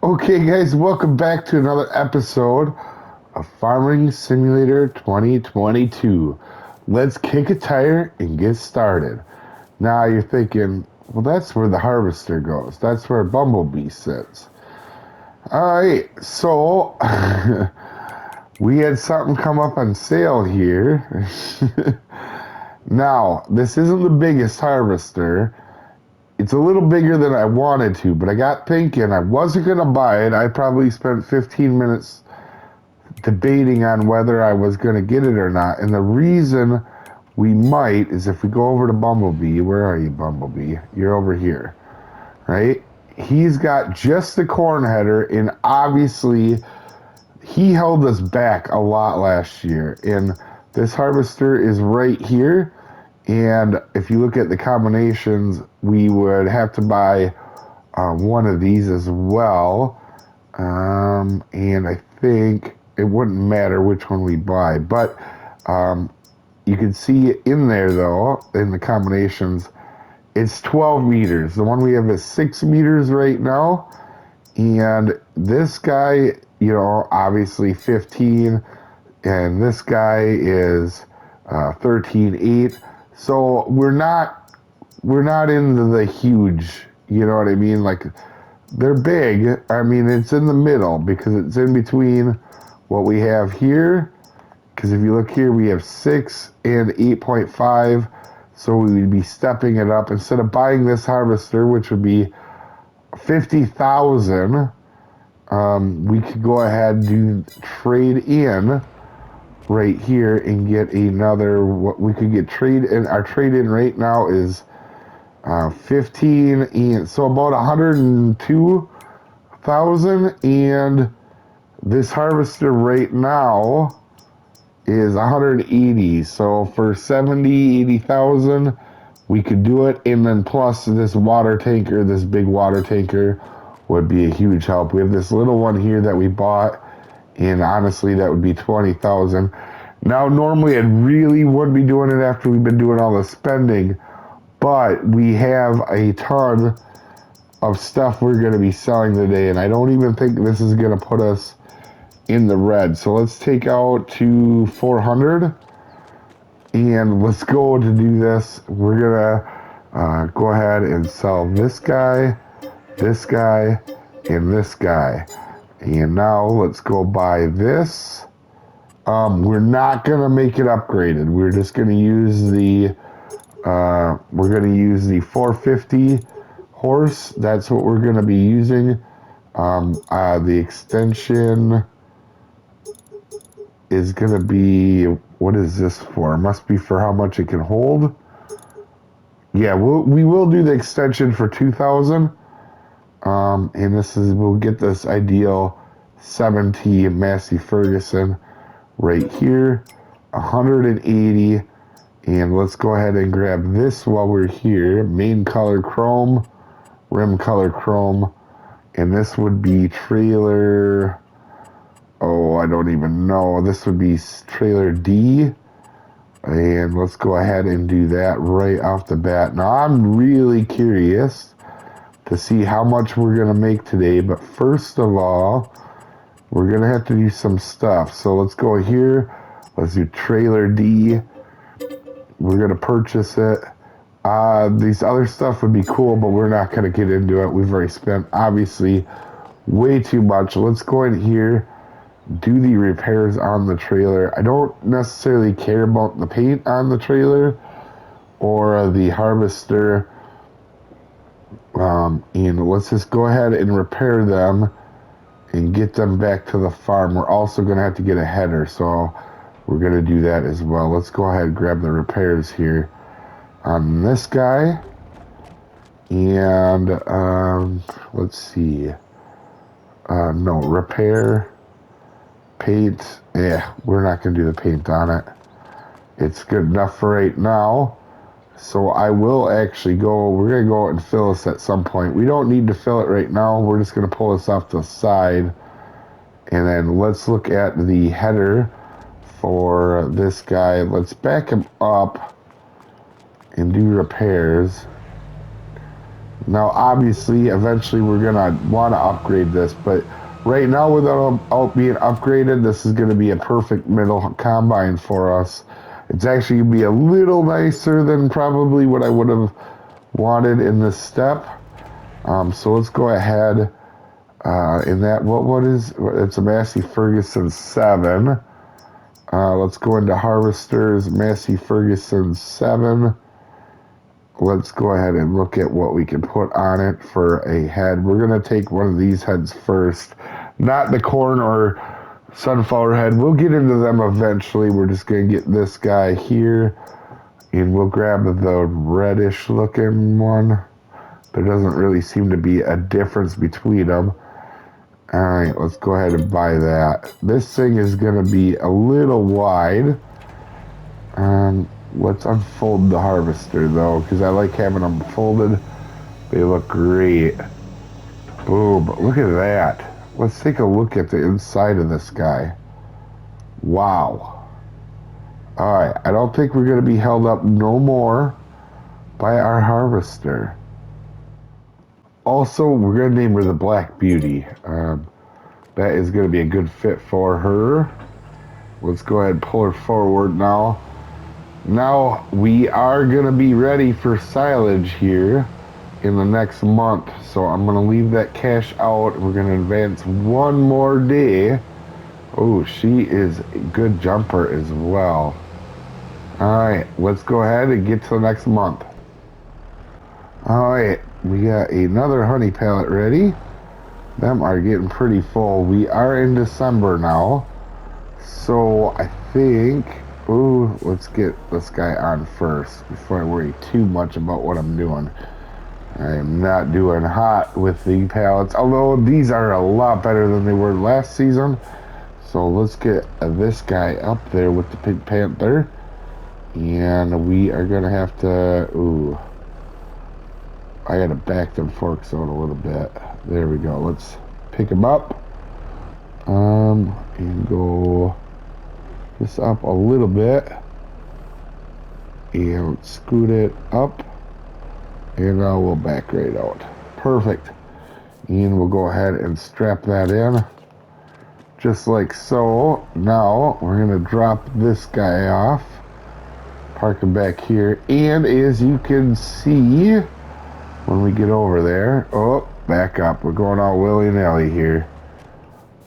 Okay, guys, welcome back to another episode of Farming Simulator 2022. Let's kick a tire and get started. Now you're thinking, well, that's where the harvester goes. That's where Bumblebee sits. All right, so we had something come up on sale here. Now, this isn't the biggest harvester. It's a little bigger than I wanted to, but I got thinking I wasn't going to buy it. I probably spent 15 minutes debating on whether I was going to get it or not. And the reason we might is if we go over to Bumblebee. Where are you, Bumblebee? You're over here, right? He's got just the corn header, and obviously he held us back a lot last year. And this harvester is right here. And if you look at the combinations, we would have to buy one of these as well. And I think it wouldn't matter which one we buy. But you can see in there, though, in the combinations, it's 12 meters. The one we have is 6 meters right now. And this guy, obviously 15. And this guy is 13.8. So we're not into the huge, you know what I mean? Like, they're big. I mean, it's in the middle because it's in between what we have here. Because if you look here, we have 6 and 8.5. So we would be stepping it up. Instead of buying this harvester, which would be 50,000, we could go ahead and trade in right here and get another. What we could get trade in. Our trade in right now is 15, and so about 102,000. And this harvester right now is 180. So for 80,000, we could do it. And then plus this water tanker, this big water tanker, would be a huge help. We have this little one here that we bought. And honestly, that would be 20,000. Now, normally I really would be doing it after we've been doing all the spending, but we have a ton of stuff we're going to be selling today, and I don't even think this is going to put us in the red. So let's take out to 400, and let's go to do this. We're going to go ahead and sell this guy, and this guy. And now let's go buy this. We're not gonna make it upgraded. We're just gonna use the 450 horse. That's what we're gonna be using. The extension is gonna be, what is this for? It must be for how much it can hold. Yeah, we will do the extension for 2,000. And we'll get this ideal 70 Massey Ferguson right here, 180. And let's go ahead and grab this while we're here. Main color chrome, rim color chrome. And this would be trailer, I don't even know. This would be trailer D. And let's go ahead and do that right off the bat. Now I'm really curious to see how much we're going to make today. But first of all, we're going to have to do some stuff. So let's go here. Let's do trailer D. We're going to purchase it. These other stuff would be cool, but we're not going to get into it. We've already spent, obviously, way too much. Let's go in here, do the repairs on the trailer. I don't necessarily care about the paint on the trailer or the harvester. And let's just go ahead and repair them and get them back to the farm. We're also going to have to get a header, so we're going to do that as well. Let's go ahead and grab the repairs here on this guy. And let's see. No, repair, paint. Yeah, we're not going to do the paint on it. It's good enough for right now. So I will actually we're going to go and fill this at some point. We don't need to fill it right now. We're just going to pull this off to the side. And then let's look at the header for this guy. Let's back him up and do repairs. Now, obviously, eventually we're going to want to upgrade this, but right now, without being upgraded, this is going to be a perfect middle combine for us. It's actually going to be a little nicer than probably what I would have wanted in this step. So let's go ahead. In that, what is, it's a Massey Ferguson 7. Let's go into Harvesters, Massey Ferguson 7. Let's go ahead and look at what we can put on it for a head. We're going to take one of these heads first. Not the corn or sunflower head. We'll get into them eventually. We're just going to get this guy here. And we'll grab the reddish looking one. There doesn't really seem to be a difference between them. Alright, let's go ahead and buy that. This thing is going to be a little wide. Let's unfold the harvester though, because I like having them folded. They look great. Boom, look at that. Let's take a look at the inside of this guy. Wow. Alright, I don't think we're going to be held up no more by our harvester. Also, we're going to name her the Black Beauty. That is going to be a good fit for her. Let's go ahead and pull her forward now. Now, we are going to be ready for silage here in the next month. So I'm going to leave that cash out. We're going to advance one more day. Oh, she is a good jumper as well. Alright, let's go ahead and get to the next month. Alright, we got another honey pallet ready. Them are getting pretty full. We are in December now. So I think, ooh, let's get this guy on first before I worry too much about what I'm doing. I am not doing hot with the pallets, although these are a lot better than they were last season. So let's get this guy up there with the Pink Panther. And we are going to have to, ooh, I got to back them forks out a little bit. There we go. Let's pick them up. And go this up a little bit. And let's scoot it up. And now we'll back right out. Perfect. And we'll go ahead and strap that in. Just like so. Now we're going to drop this guy off. Park him back here. And as you can see, when we get over there, oh, back up. We're going all willy-nilly here.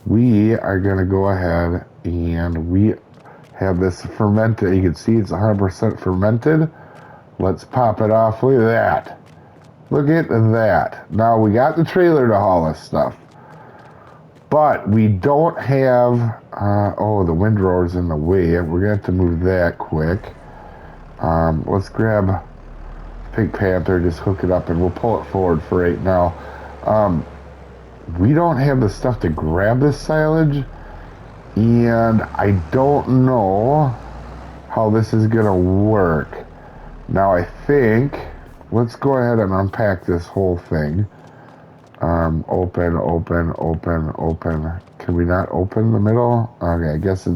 We are going to go ahead and we have this fermented. You can see it's 100% fermented. Let's pop it off. Look at that. Look at that. Now, we got the trailer to haul this stuff. But we don't have, oh, the windrower's in the way. We're going to have to move that quick. Let's grab Pink Panther, just hook it up, and we'll pull it forward for right now. We don't have the stuff to grab this silage, and I don't know how this is going to work. Now, I think, let's go ahead and unpack this whole thing. Open, open, open, open. Can we not open the middle? Okay, I guess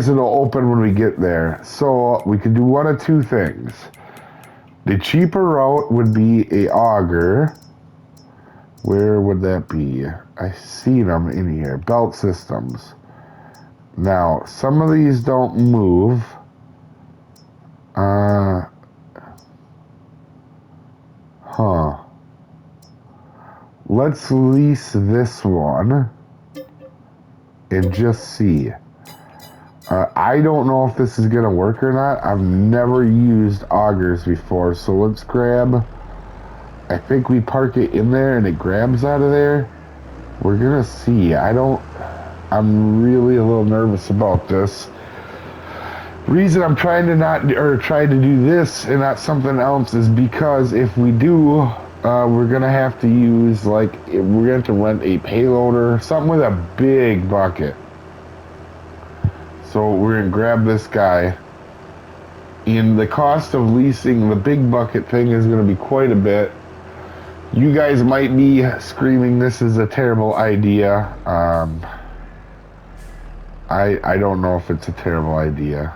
it'll open when we get there. So we can do one of two things. The cheaper route would be a auger. Where would that be? I see them in here. Belt systems. Now, some of these don't move. Let's lease this one and just see. I don't know if this is going to work or not. I've never used augers before, so let's grab. I think we park it in there and it grabs out of there. We're going to see. I'm really a little nervous about this. Reason I'm trying to do this and not something else is because if we do, we're going to have to use, we're going to have to rent a payloader, something with a big bucket. So we're going to grab this guy. And the cost of leasing the big bucket thing is going to be quite a bit. You guys might be screaming this is a terrible idea. I don't know if it's a terrible idea.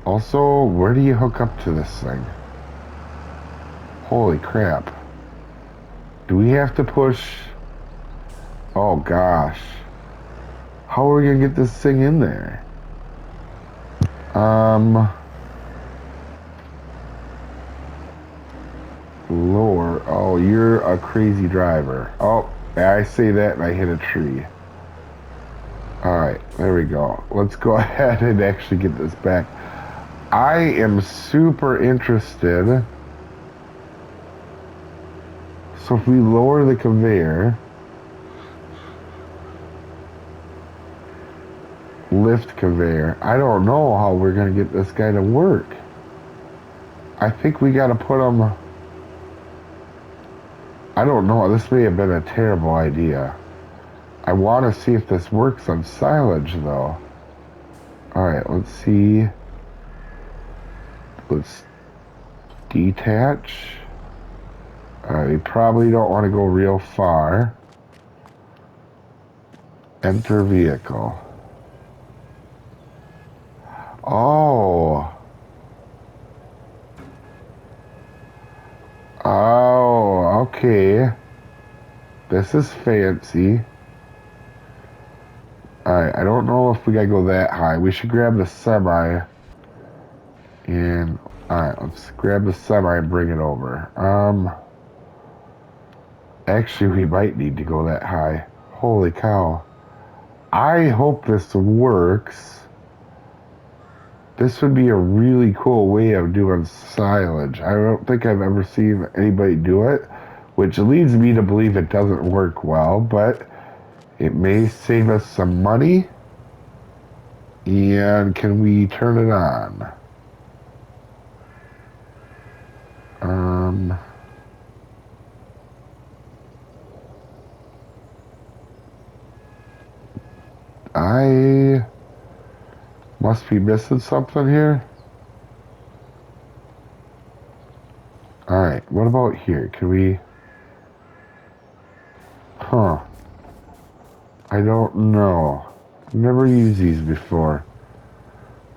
Also, where do you hook up to this thing? Holy crap. Do we have to push? Oh gosh. How are we gonna get this thing in there? Lower. Oh, you're a crazy driver. Oh, I say that and I hit a tree. Alright, there we go. Let's go ahead and actually get this back. I am super interested. So if we lower the conveyor, lift conveyor, I don't know how we're going to get this guy to work. I think we got to put him... I don't know. This may have been a terrible idea. I want to see if this works on silage, though. Alright, let's see. Let's detach. Alright, we probably don't want to go real far. Enter vehicle. Oh. Oh, okay. This is fancy. Alright, I don't know if we gotta go that high. We should grab the semi. And, alright, let's grab the semi and bring it over. Actually, we might need to go that high. Holy cow. I hope this works. This would be a really cool way of doing silage. I don't think I've ever seen anybody do it, which leads me to believe it doesn't work well, but it may save us some money. And can we turn it on? I must be missing something here. Alright, what about here? Can we... Huh. I don't know. Never used these before.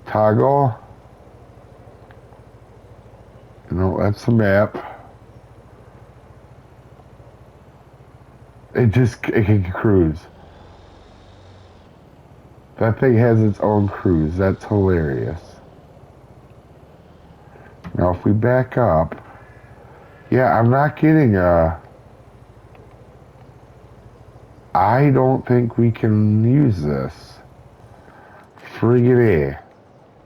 Toggle. No, that's a map. It can cruise. That thing has its own cruise. That's hilarious. Now, if we back up... Yeah, I'm not getting a... I don't think we can use this. Friggin' A.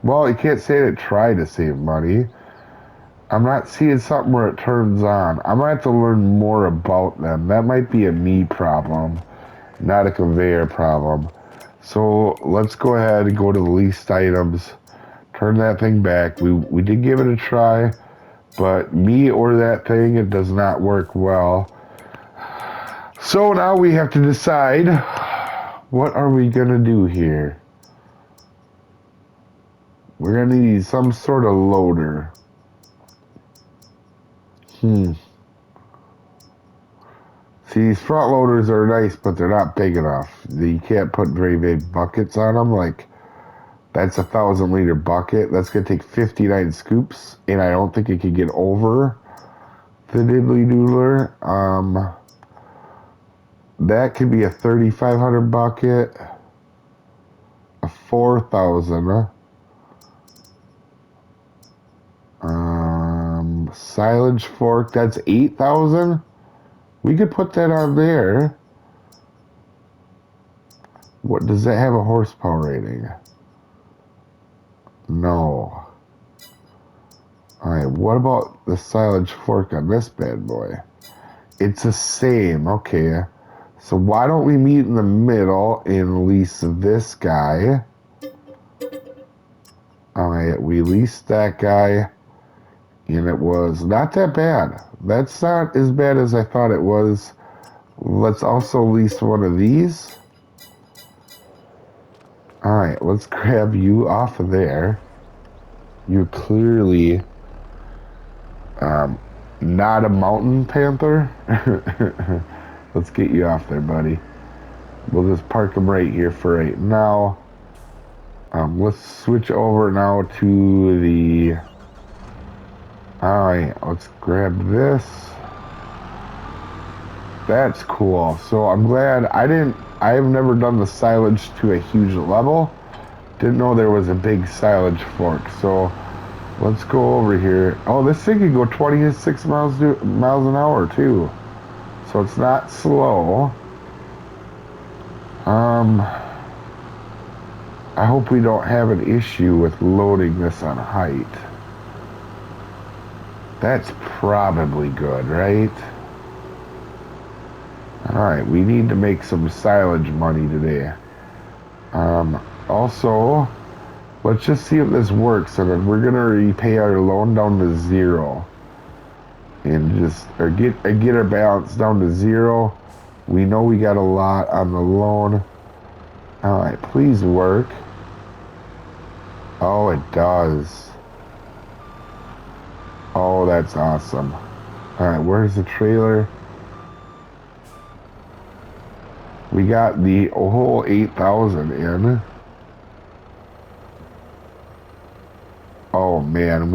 Well, you can't say that it tried to save money. I'm not seeing something where it turns on. I'm going to have to learn more about them. That might be a me problem, not a conveyor problem. So let's go ahead and go to the least items. Turn that thing back. We did give it a try, but me or that thing, it does not work well. So now we have to decide, what are we going to do here? We're going to need some sort of loader. See, these front loaders are nice, but they're not big enough. You can't put very big buckets on them. Like, that's a 1,000-liter bucket. That's going to take 59 scoops, and I don't think it can get over the diddly doodler. That could be a 3,500 bucket, a 4,000. Silage fork, that's 8,000. We could put that on there. What does that have a horsepower rating? No. Alright, what about the silage fork on this bad boy? It's the same, okay. So why don't we meet in the middle and lease this guy? Alright, we leased that guy. And it was not that bad. That's not as bad as I thought it was. Let's also lease one of these. Alright, let's grab you off of there. You're clearly not a mountain panther. Let's get you off there, buddy. We'll just park him right here for right now. Let's switch over now to the Alright, let's grab this. That's cool. So I'm glad I have never done the silage to a huge level. Didn't know there was a big silage fork. So let's go over here. Oh, this thing can go 26 miles an hour too. So it's not slow. I hope we don't have an issue with loading this on height. That's probably good, right? Alright, we need to make some silage money today. Also, let's just see if this works, and then we're gonna repay our loan down to 0. And just get our balance down to 0. We know we got a lot on the loan. Alright, please work. Oh, it does. Oh, that's awesome. Alright, where's the trailer? We got the whole 8,000 in. Oh man,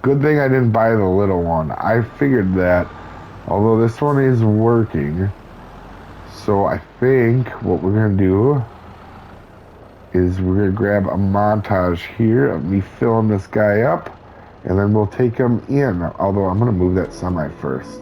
good thing I didn't buy the little one. I figured that, although this one is working. So I think what we're gonna do is we're gonna grab a montage here of me filling this guy up, and then we'll take him in. Although I'm gonna move that semi first.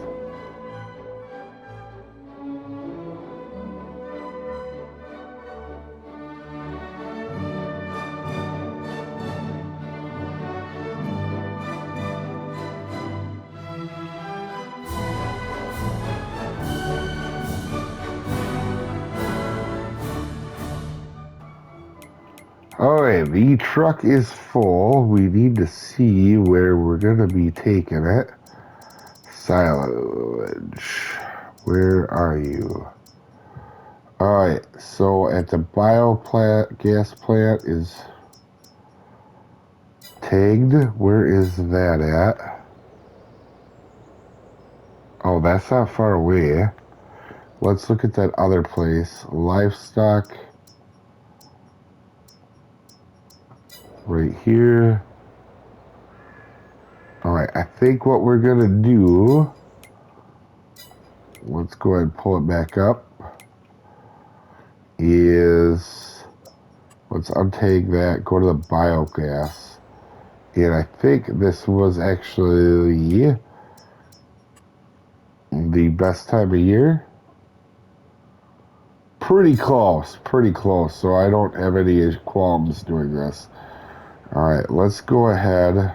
Alright, the truck is full. We need to see where we're gonna be taking it. Silage. Where are you? Alright, so at the gas plant is tagged. Where is that at? Oh, that's not far away. Let's look at that other place. Livestock. Right here. Alright, I think what we're gonna do, let's go ahead and pull it back up, is let's untag that, go to the biogas. And I think this was actually the best time of year. Pretty close, so I don't have any qualms doing this. Alright, let's go ahead.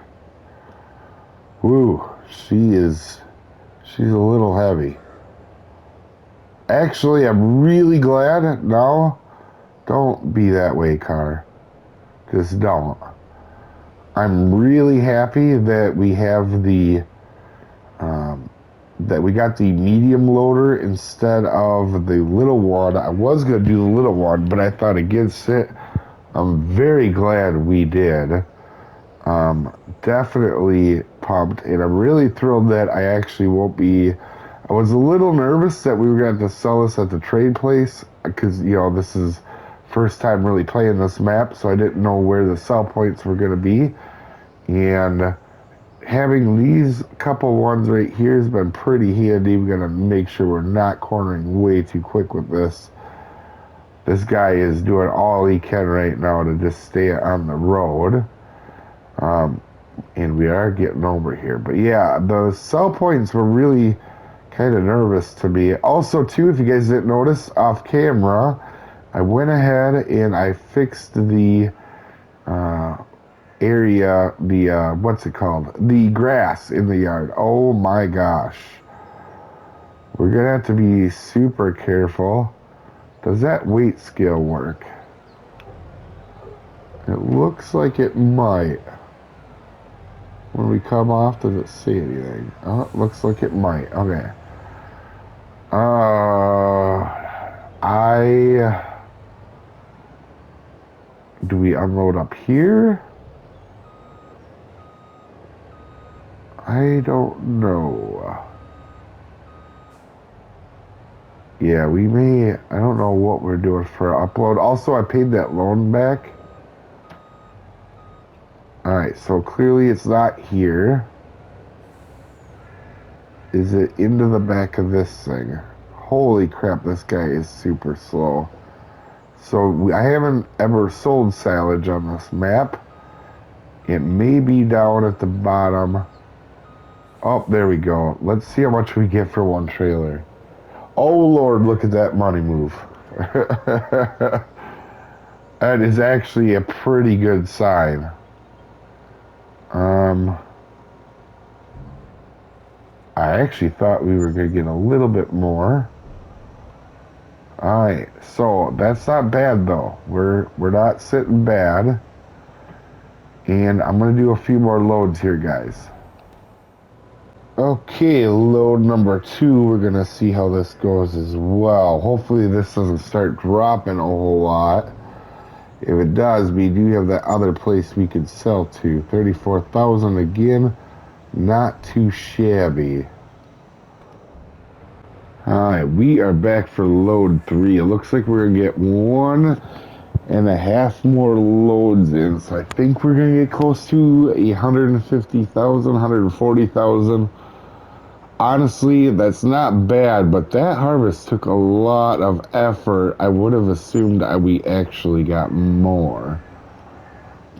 Woo, she's a little heavy. Actually, I'm really glad. No, don't be that way, car. Just don't. I'm really happy that we have the that we got the medium loader instead of the little one. I was gonna do the little one, but I thought against it. I'm very glad we did. Definitely pumped, and I'm really thrilled that I actually won't be. I was a little nervous that we were going to have to sell this at the trade place because, you know, this is first time really playing this map, so I didn't know where the sell points were going to be. And having these couple ones right here has been pretty handy. We're going to make sure we're not cornering way too quick with this. This guy is doing all he can right now to just stay on the road. And we are getting over here. But yeah, the sell points were really kind of nervous to me. Also, too, if you guys didn't notice, off camera, I went ahead and I fixed the area, what's it called? The grass in the yard. Oh my gosh. We're going to have to be super careful. Does that weight scale work? It looks like it might. When we come off, does it say anything? Oh, it looks like it might. Okay. Do we unload up here? I don't know. Yeah, we may. I don't know what we're doing for upload. Also, I paid that loan back. Alright, so clearly it's not here. is it into the back of this thing? Holy crap, this guy is super slow. So I haven't ever sold silage on this map. It may be down at the bottom. Oh, there we go. Let's see how much we get for one trailer. Oh, Lord, look at that money move. That is actually a pretty good sign. I actually thought we were going to get a little bit more. Alright, so that's not bad though. We're not sitting bad. And I'm going to do a few more loads here, guys. Okay, load number 2. We're going to see how this goes as well. Hopefully this doesn't start dropping a whole lot. If it does, we do have that other place we could sell to. 34,000 again. Not too shabby. Alright, we are back for load 3. It looks like we're going to get 1.5 more loads in. So I think we're going to get close to 150,000, 140,000. Honestly, that's not bad, but that harvest took a lot of effort. I would have assumed we actually got more.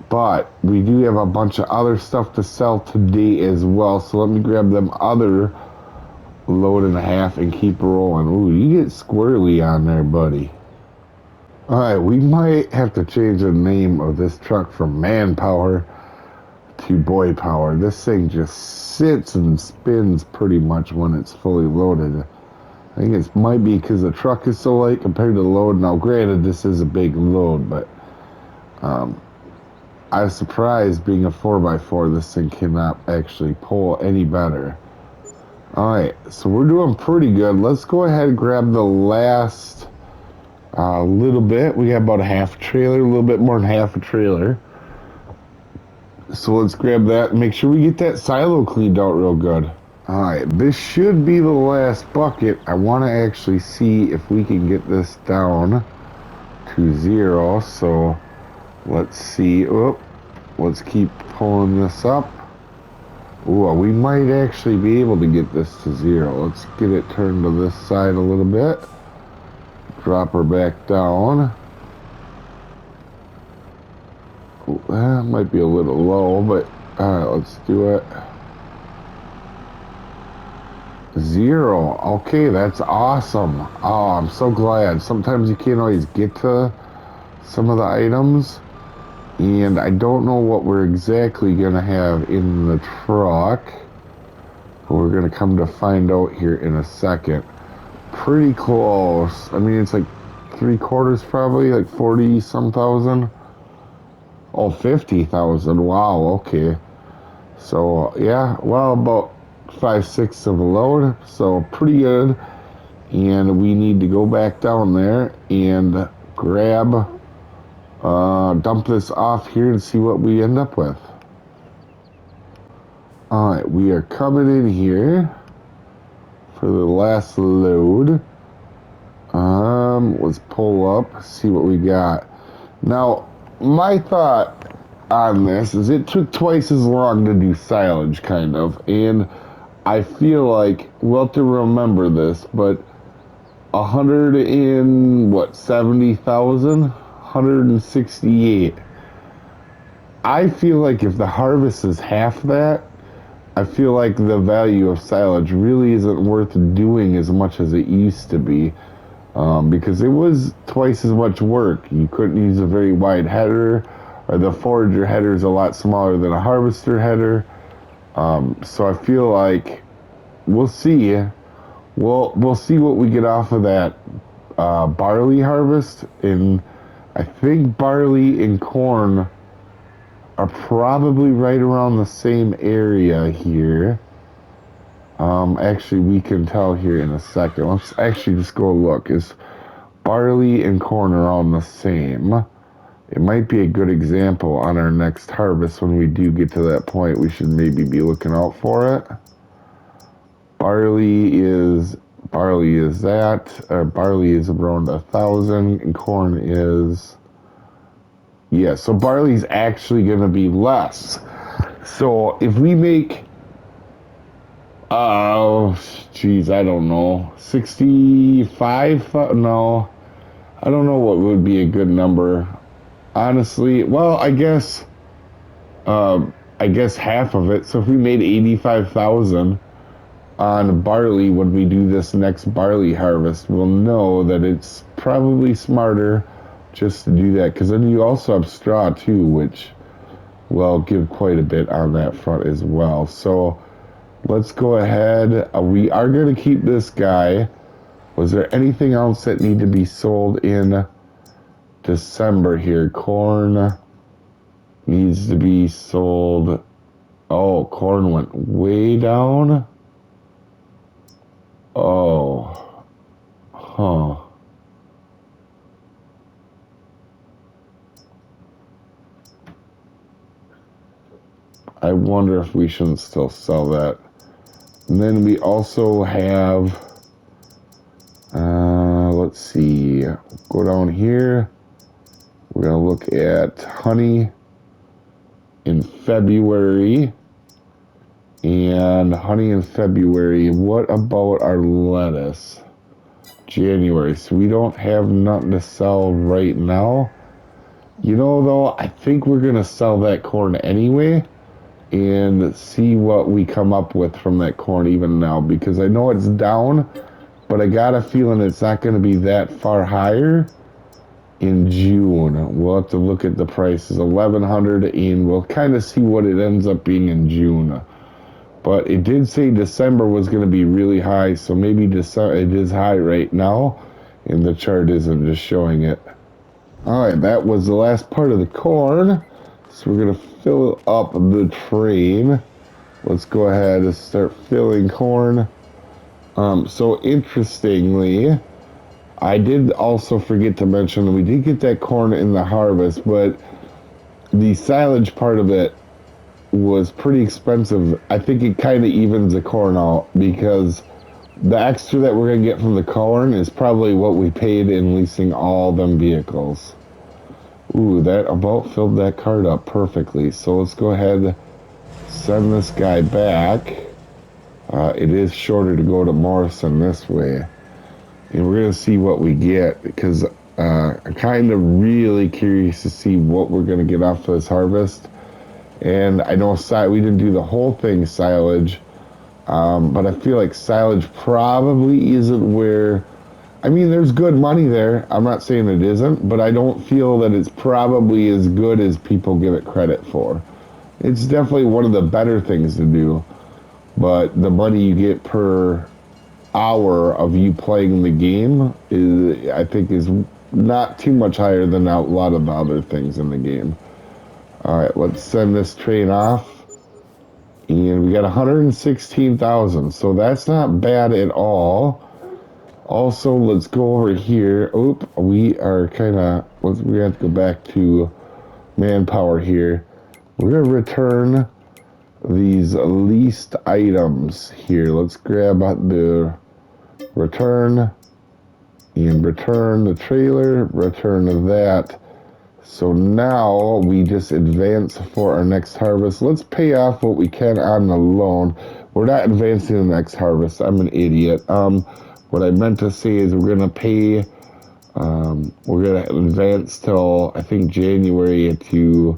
But we do have a bunch of other stuff to sell today as well. So let me grab them other load and a half and keep rolling. Ooh, you get squirrely on there, buddy. Alright, we might have to change the name of this truck from manpower to boy power. This thing just sits and spins pretty much when it's fully loaded. I think it might be because the truck is so light compared to the load. Now, granted, this is a big load, but I was surprised being a 4x4, this thing cannot actually pull any better. Alright, so we're doing pretty good. Let's go ahead and grab the last little bit. We got about a half a trailer, a little bit more than half a trailer. So let's grab that and make sure we get that silo cleaned out real good. Alright, this should be the last bucket. I want to actually see if we can get this down to 0. So let's see. Oh, let's keep pulling this up. Ooh, we might actually be able to get this to 0. Let's get it turned to this side a little bit. Drop her back down. That might be a little low, but alright, let's do it. 0. Okay, that's awesome. Oh, I'm so glad. Sometimes you can't always get to some of the items. And I don't know what we're exactly going to have in the truck. But we're going to come to find out here in a second. Pretty close. I mean, it's like 3/4 probably, like 40-some thousand. Oh, 50,000. Wow, okay. So, yeah, well, about 5/6 of a load. So, pretty good. And we need to go back down there and grab, dump this off here and see what we end up with. Alright, we are coming in here for the last load. Let's pull up, see what we got. Now, my thought on this is it took twice as long to do silage, kind of, and I feel like we'll have to remember this, but 70,000, 168. I feel like if the harvest is half that, I feel like the value of silage really isn't worth doing as much as it used to be. Because it was twice as much work. You couldn't use a very wide header, or the forager header is a lot smaller than a harvester header. So I feel like we'll see. We'll see what we get off of that barley harvest. And I think barley and corn are probably right around the same area here. Actually, we can tell here in a second. Let's actually just go look. Is barley and corn around the same? It might be a good example on our next harvest when we do get to that point. We should maybe be looking out for it. Barley is that. Barley is around 1,000, and corn is, yeah. So barley's actually going to be less. So if we make Oh, geez, I don't know. 65? No, I don't know what would be a good number. Honestly, well, I guess half of it. So if we made 85,000 on barley when we do this next barley harvest, we'll know that it's probably smarter just to do that. Because then you also have straw too, which will give quite a bit on that front as well. So let's go ahead. We are going to keep this guy. Was there anything else that need to be sold in December here? Corn needs to be sold. Oh, corn went way down. Oh, huh. I wonder if we shouldn't still sell that. And then we also have, let's see, go down here. We're going to look at honey in February. And honey in February. What about our lettuce? January. So we don't have nothing to sell right now. You know, though, I think we're going to sell that corn anyway and see what we come up with from that corn even now, because I know it's down, but I got a feeling it's not going to be that far higher in June. We'll have to look at the prices, 1100, and we'll kind of see what it ends up being in June. But it did say December was going to be really high, so maybe December, it is high right now, and the chart isn't just showing it. All right, that was the last part of the corn. So we're going to fill up the train. Let's go ahead and start filling corn. So interestingly, I did also forget to mention that we did get that corn in the harvest, but the silage part of it was pretty expensive. I think it kind of evens the corn out, because the extra that we're going to get from the corn is probably what we paid in leasing all them vehicles. Ooh, that about filled that card up perfectly. So let's go ahead and send this guy back. It is shorter to go to Morrison this way. And we're going to see what we get, because I'm kind of really curious to see what we're going to get off of this harvest. And I know we didn't do the whole thing silage, but I feel like silage probably isn't where... I mean, there's good money there. I'm not saying it isn't, but I don't feel that it's probably as good as people give it credit for. It's definitely one of the better things to do, but the money you get per hour of you playing the game is, I think, is not too much higher than a lot of the other things in the game. All right, let's send this train off. And we got 116,000, so that's not bad at all. Also, let's go over here. Oop, we are kind of, we have to go back to manpower here. We're going to return these leased items here. Let's grab the return and return the trailer, return that. So now we just advance for our next harvest. Let's pay off what we can on the loan. We're not advancing the next harvest. I'm an idiot. What I meant to say is we're going to pay, we're going to advance till, I think, January to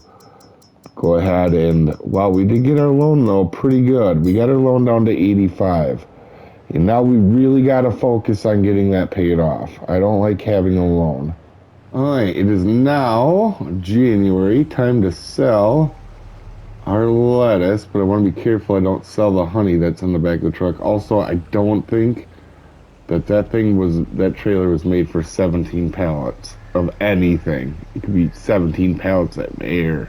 go ahead and, wow, we did get our loan, though, pretty good. We got our loan down to 85. And now we really got to focus on getting that paid off. I don't like having a loan. All right, it is now January, time to sell our lettuce, but I want to be careful I don't sell the honey that's in the back of the truck. Also, I don't think that trailer was made for 17 pallets of anything. It could be 17 pallets of air.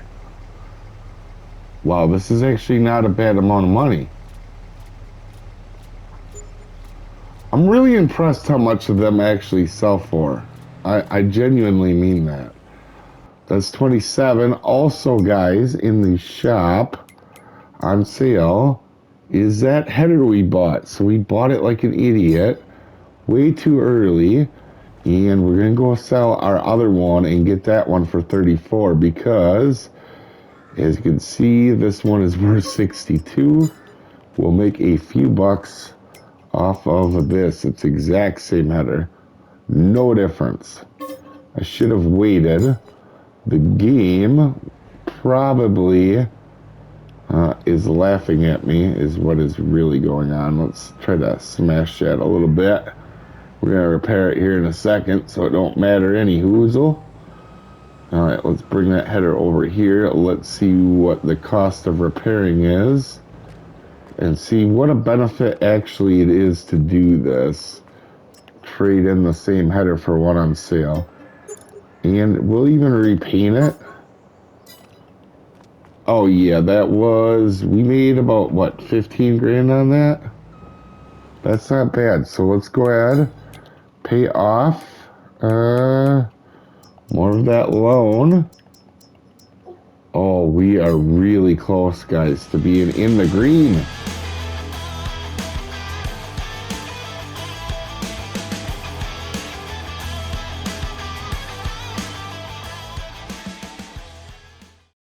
Wow, this is actually not a bad amount of money. I'm really impressed how much of them actually sell for. I genuinely mean that. That's 27. Also, guys, in the shop on sale is that header we bought. So we bought it like an idiot way too early, and we're gonna go sell our other one and get that one for 34, because as you can see, this one is worth 62. we'll make a few bucks off of this. It's exact same header. No difference. I should have waited. The game probably is laughing at me, is what is really going on. Let's try to smash that a little bit. We're going to repair it here in a second, so it don't matter any hoozle. Alright, let's bring that header over here. Let's see what the cost of repairing is. And see what a benefit actually it is to do this. Trade in the same header for one on sale. And we'll even repaint it. Oh yeah, that was, we made about, what, 15 grand on that? That's not bad. So let's go ahead, pay off more of that loan. Oh, we are really close, guys, to being in the green.